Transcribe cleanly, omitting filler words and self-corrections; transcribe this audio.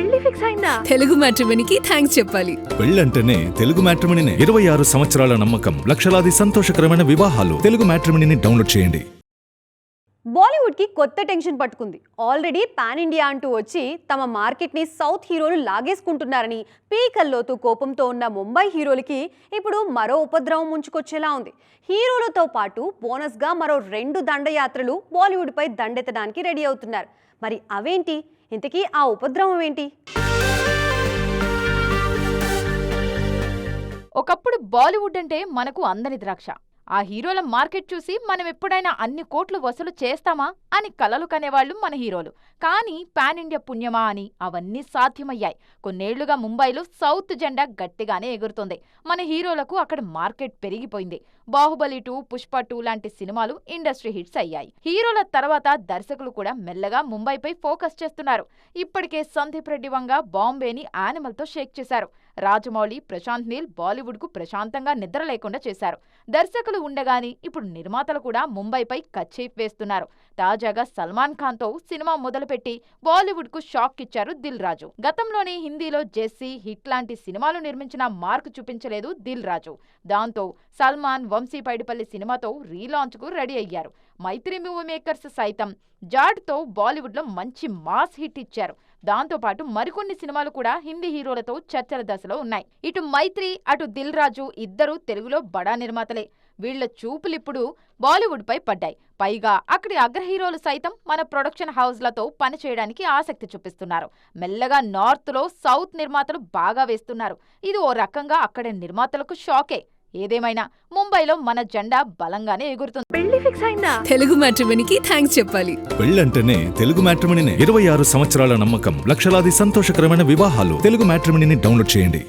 పెళ్లి ఫిక్స్ అయిందా? తెలుగు మ్యాట్రిమోనీకి థ్యాంక్స్ చెప్పాలి. పెళ్ళంటేనే తెలుగు మ్యాట్రిమోనీనే. 26 సంవత్సరాల నమ్మకం, లక్షలాది సంతోషకరమైన వివాహాలు. తెలుగు మ్యాట్రిమోనీని డౌన్లోడ్ చేయండి. బాలీవుడ్కి కొత్త టెన్షన్ పట్టుకుంది. ఆల్రెడీ పాన్ ఇండియా అంటూ వచ్చి తమ మార్కెట్ని సౌత్ హీరోలు లాగేసుకుంటున్నారని పీకల్లోతూ కోపంతో ఉన్న ముంబై హీరోలకి ఇప్పుడు మరో ఉపద్రవం ముంచుకొచ్చేలా ఉంది. హీరోలతో పాటు బోనస్గా మరో 2 దండయాత్రలు బాలీవుడ్పై దండెత్తడానికి రెడీ అవుతున్నారు. మరి అవేంటి? ఇంతకీ ఆ ఉపద్రవం ఏంటి? ఒకప్పుడు బాలీవుడ్ అంటే మనకు అందని ద్రాక్ష. ఆ హీరోల మార్కెట్ చూసి మనం ఎప్పుడైనా అన్ని కోట్లు వసూలు చేస్తామా అని కలలు కనేవాళ్లు మన హీరోలు. కానీ పాన్ ఇండియా పుణ్యమా అని అవన్నీ సాధ్యమయ్యాయి. కొన్నేళ్లుగా ముంబైలో సౌత్ జెండా గట్టిగానే ఎగురుతోంది. మన హీరోలకు అక్కడ మార్కెట్ పెరిగిపోయింది. బాహుబలి 2, పుష్ప 2 లాంటి సినిమాలు ఇండస్ట్రీ హిట్స్ అయ్యాయి. హీరోల తర్వాత దర్శకులు కూడా మెల్లగా ముంబైపై ఫోకస్ చేస్తున్నారు. ఇప్పటికే సందీప్ రెడ్డి వంగ బాంబేని యానిమల్తో షేక్ చేశారు. రాజమౌళి, ప్రశాంత్ నీల్ బాలీవుడ్కు ప్రశాంతంగా నిద్ర లేకుండా చేశారు. దర్శకులు ఉండగాని ఇప్పుడు నిర్మాతలు కూడా ముంబైపై కచ్చేప్ వేస్తున్నారు. తాజాగా సల్మాన్ ఖాన్తో సినిమా మొదలుపెట్టి బాలీవుడ్కు షాక్ ఇచ్చారు దిల్ రాజు. గతంలోనే హిందీలో జెస్సీ, హిట్ లాంటి సినిమాలు నిర్మించిన మార్క్ చూపించలేదు దిల్ రాజు. దాంతో సల్మాన్, వంశీ పైడిపల్లి సినిమాతో రీలాంచ్కు రెడీ అయ్యారు. మైత్రి మూవీ మేకర్స్ సైతం జాడ్తో బాలీవుడ్లో మంచి మాస్ హిట్ ఇచ్చారు. దాంతోపాటు మరికొన్ని సినిమాలు కూడా హిందీ హీరోలతో చర్చల దశలో ఉన్నాయి. ఇటు మైత్రి, అటు దిల్ రాజు ఇద్దరూ తెలుగులో బడా నిర్మాతలే. వీళ్ల చూపులిప్పుడు బాలీవుడ్పై పడ్డాయి. పైగా అక్కడి అగ్ర హీరోలు సైతం మన ప్రొడక్షన్ హౌస్లతో పనిచేయడానికి ఆసక్తి చూపిస్తున్నారు. మెల్లగా నార్త్లో సౌత్ నిర్మాతలు బాగా వేస్తున్నారు. ఇది ఓ రకంగా అక్కడి నిర్మాతలకు షాకే. ఏదేమైనా ముంబైలో మన జెండా బలంగానే ఎగురుతుంది. పెళ్లి ఫిక్స్ అయిందా? తెలుగు మ్యాట్రిమోనీకి థ్యాంక్స్ చెప్పాలి. పెళ్ళంటేనే తెలుగు మ్యాట్రిమోనీనే. 26 సంవత్సరాల నమ్మకం, లక్షలాది సంతోషకరమైన వివాహాలు. తెలుగు మ్యాట్రిమోనీని డౌన్లోడ్ చేయండి.